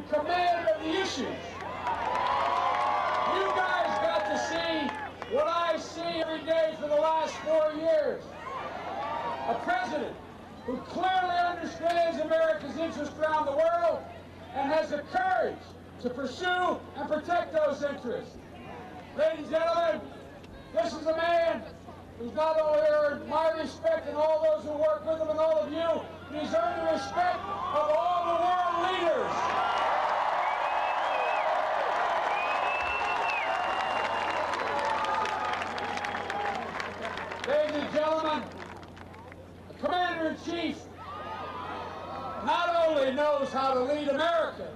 command of the issues. You guys got to see what I see every day for the last 4 years. A president who clearly understands America's interests around the world and has the courage to pursue and protect those interests. Ladies and gentlemen, this is a man who's not only earned my respect and all those who work with him and all of you, but he's earned the respect of all the world leaders. Ladies and gentlemen, the Commander-in-Chief not only knows how to lead America,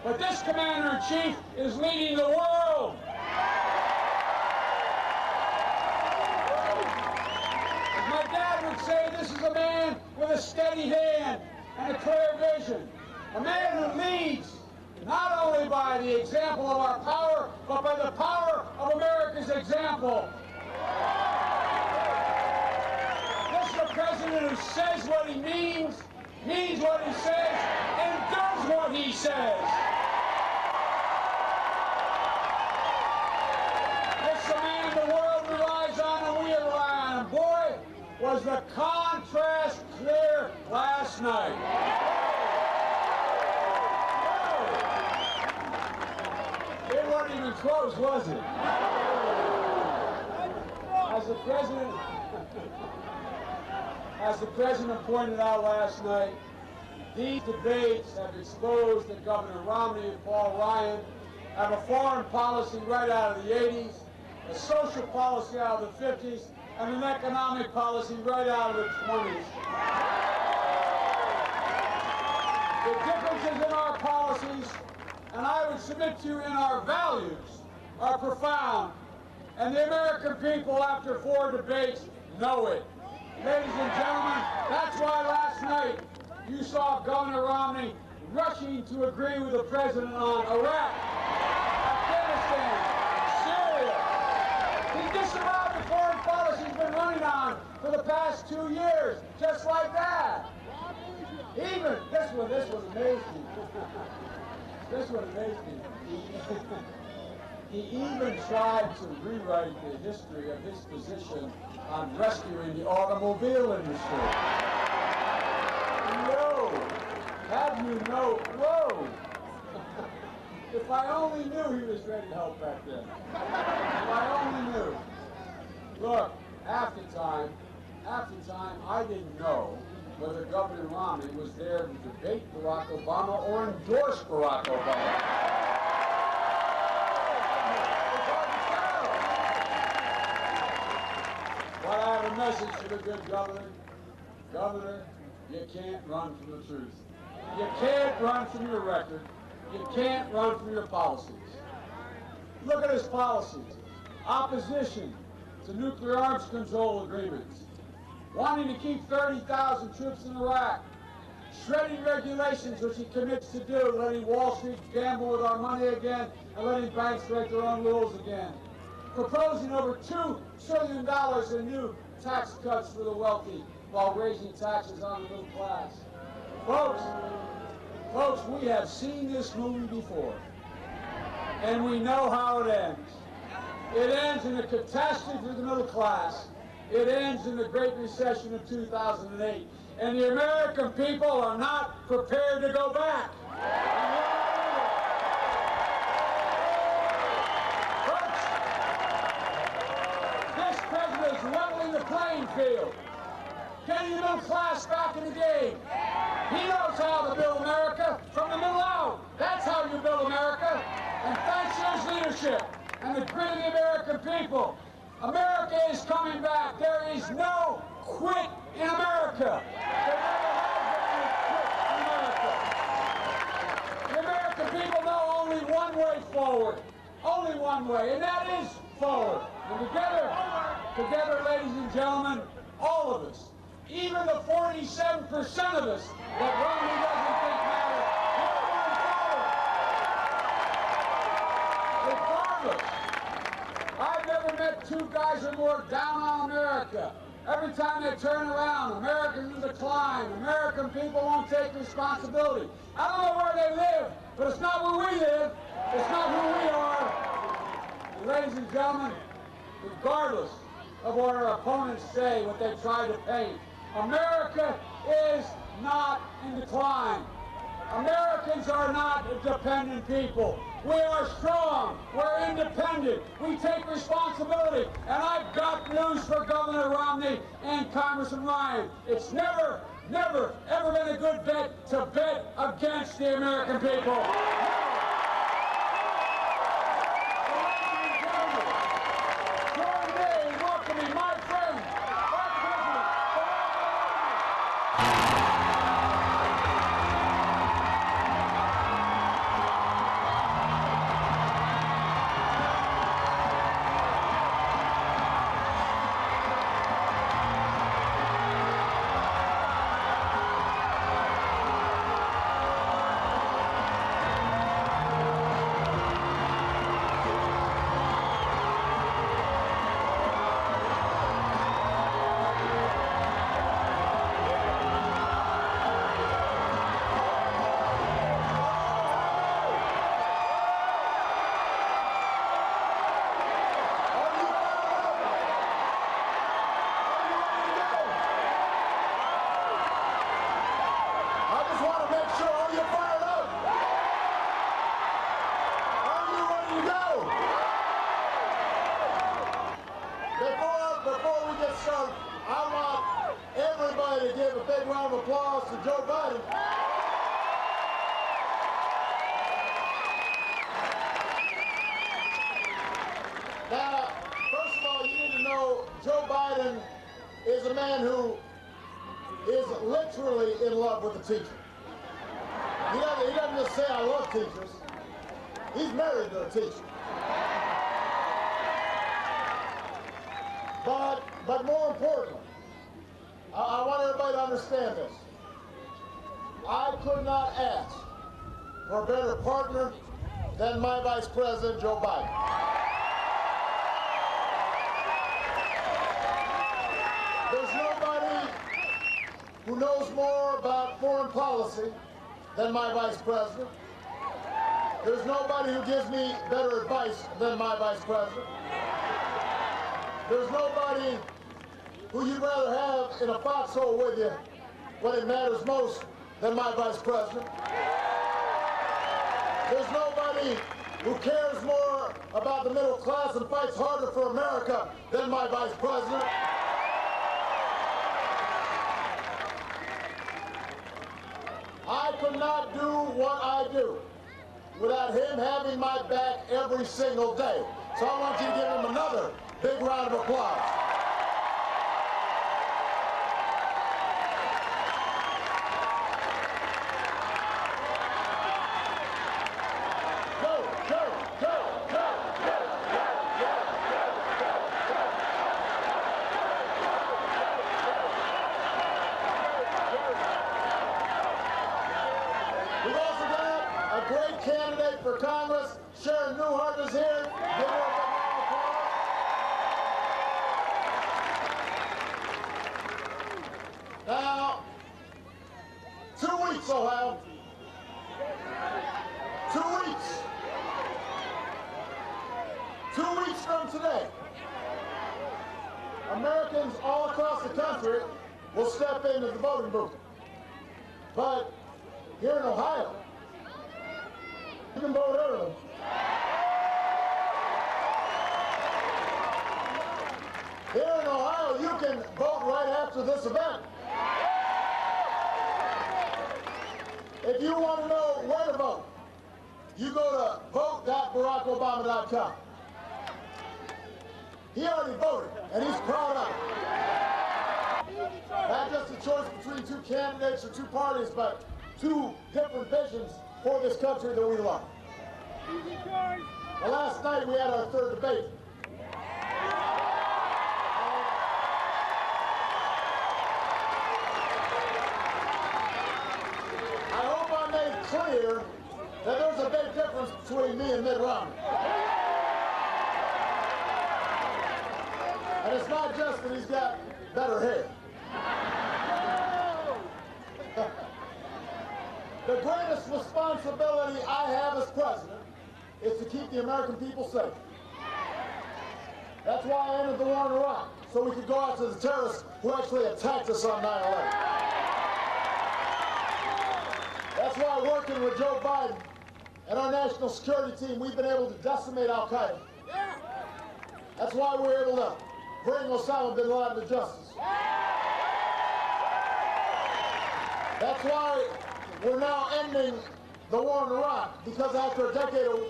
but this Commander-in-Chief is leading the world. As my dad would say, this is a man with a steady hand and a clear vision. A man who leads not only by the example of our power, but by the power of America's example. This is a president who says what he means what he says, and does what he says. This is a man the world relies on and we rely on. And boy, was the contrast clear last night. It wasn't even close, was it? As the president pointed out last night, these debates have exposed that Governor Romney and Paul Ryan have a foreign policy right out of the 80s, a social policy out of the 50s, and an economic policy right out of the 20s. The differences in our policies, and I would submit to you in our values, are profound. And the American people, after 4 debates, know it. Ladies and gentlemen, that's why last night you saw Governor Romney rushing to agree with the president on Iraq, Afghanistan, Syria. He disavowed the foreign policy he's been running on for the past 2 years, just like that. Even, this one amazed me. This one amazed me. He even tried to rewrite the history of his position on rescuing the automobile industry. Whoa! If I only knew he was ready to help back then. If I only knew. Look, half the time, I didn't know whether Governor Romney was there to debate Barack Obama or endorse Barack Obama. But I have a message for the good governor. Governor, you can't run from the truth. You can't run from your record. You can't run from your policies. Look at his policies. Opposition to nuclear arms control agreements. Wanting to keep 30,000 troops in Iraq. Shredding regulations, which he commits to do, letting Wall Street gamble with our money again, and letting banks break their own rules again. Proposing over $2 trillion in new tax cuts for the wealthy while raising taxes on the middle class. Folks, we have seen this movie before, and we know how it ends. It ends in a catastrophe for the middle class. It ends in the Great Recession of 2008, and the American people are not prepared to go back. Leveling the playing field, getting the middle class back in the game. He knows how to build America from the middle out. That's how you build America. And thanks to his leadership and the grit of the American people, America is coming back. There is no quit in America. There never has been a quit in America. The American people know only one way forward. Only one way, and that is forward. And together, ladies and gentlemen, all of us, even the 47% of us that Romney doesn't think matter, we're moving forward. Regardless, I've never met 2 guys who are more down on America America. Every time they turn around, America's in decline. American people won't take responsibility. I don't know where they live, but it's not where we live. It's not who we are. And ladies and gentlemen, regardless of what our opponents say, what they try to paint, America is not in decline. Americans are not a dependent people. We are strong. We're independent. We take responsibility. And I've got news for Governor Romney and Congressman Ryan. It's never, never, ever been a good bet to bet against the American people. Join me in welcoming my friend, our President, Barack Obama. Before we get started, I want everybody to give a big round of applause to Joe Biden. Now, first of all, you need to know Joe Biden is a man who is literally in love with the teacher. He doesn't just say, I love teachers. He's married to a teacher. But more importantly, I want everybody to understand this. I could not ask for a better partner than my Vice President, Joe Biden. There's nobody who knows more about foreign policy than my Vice President. There's nobody who gives me better advice than my Vice President. There's nobody who you'd rather have in a foxhole with you when it matters most than my Vice President. There's nobody who cares more about the middle class and fights harder for America than my Vice President. I could not do what I do without him having my back every single day. So I want you to give him another big round of applause. We've also got a great candidate for Congress. Sharon Newhart is here. Give her a big round of applause. Now, 2 weeks, Ohio. 2 weeks. 2 weeks from today, Americans all across the country will step into the voting booth. But here in Ohio, you can vote early. Here in Ohio, you can vote right after this event. If you want to know where to vote, you go to vote.barackobama.com. He already voted, and he's proud of it. Not just a choice between two candidates or two parties, but two different visions for this country that we love. Well, last night we had our third debate. I hope I made clear that there's a big difference between me and Mitt Romney. And it's not just that he's got better hair. The greatest responsibility I have as president is to keep the American people safe. That's why I entered the war in Iraq, so we could go after the terrorists who actually attacked us on 9/11. That's why, working with Joe Biden and our national security team, we've been able to decimate Al-Qaeda. That's why we're able to bring Osama bin Laden to justice. That's why we're now ending the war in Iraq, because after a decade of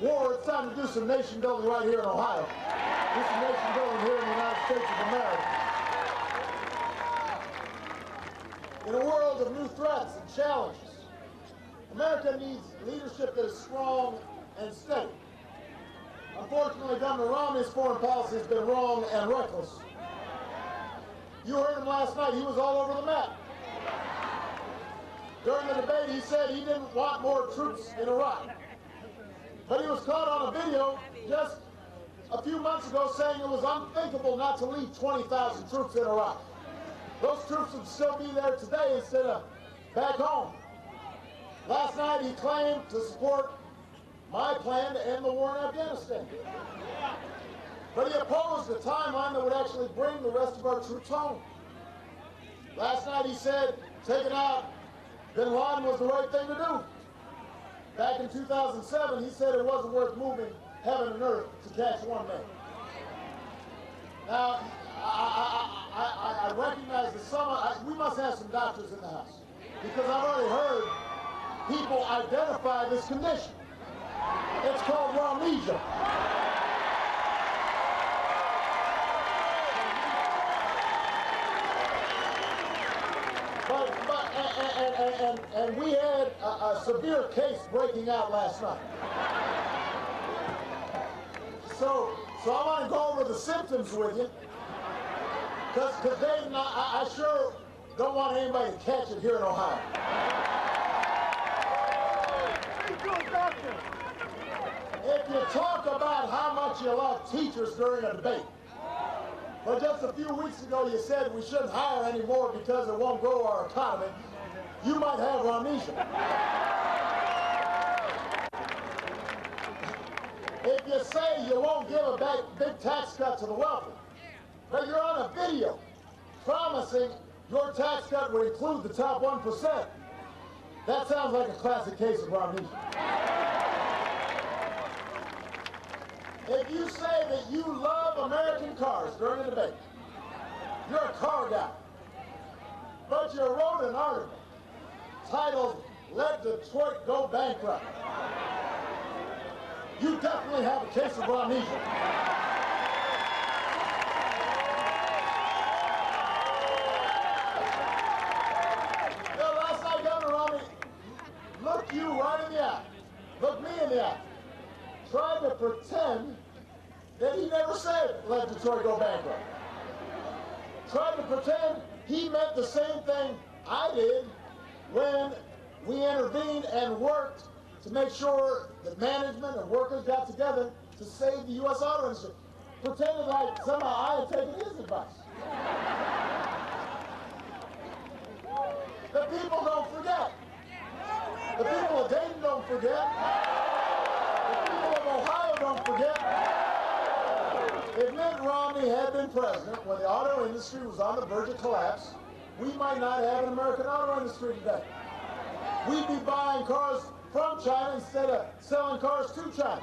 war, it's time to do some nation building right here in Ohio. Do some nation building here in the United States of America. In a world of new threats and challenges, America needs leadership that is strong and steady. Unfortunately, Governor Romney's foreign policy has been wrong and reckless. You heard him last night. He was all over the map. During the debate, he said he didn't want more troops in Iraq. But he was caught on a video just a few months ago saying it was unthinkable not to leave 20,000 troops in Iraq. Those troops would still be there today instead of back home. Last night, he claimed to support my plan to end the war in Afghanistan. But he opposed a timeline that would actually bring the rest of our troops home. Last night, he said taking out bin Laden was the right thing to do. Back in 2007, he said it wasn't worth moving heaven and earth to catch one man. Now, I recognize that we must have some doctors in the house, because I've already heard people identify this condition. It's called amnesia. And we had a severe case breaking out last night. So I want to go over the symptoms with you, because Dayton, I sure don't want anybody to catch it here in Ohio. If you talk about how much you love teachers during a debate, but just a few weeks ago you said we shouldn't hire anymore because it won't grow our economy, you might have amnesia. If you say you won't give a big tax cut to the wealthy, but you're on a video promising your tax cut would include the top 1%, that sounds like a classic case of amnesia. If you say that you love American cars during a debate, you're a car guy, but you wrote an article titled, "Let Detroit Go Bankrupt," you definitely have a case of amnesia. Last night, Governor Romney looked you right in the eye, looked me in the eye, tried to pretend that he never said, "Let Detroit go bankrupt." Tried to pretend he meant the same thing I did when we intervened and worked to make sure that management and workers got together to save the U.S. auto industry. Pretended like somehow I had taken his advice. The people don't forget. The people of Dayton don't forget. The people of Ohio don't forget. If Mitt Romney had been president when the auto industry was on the verge of collapse, we might not have an American auto industry today. We'd be buying cars from China instead of selling cars to China.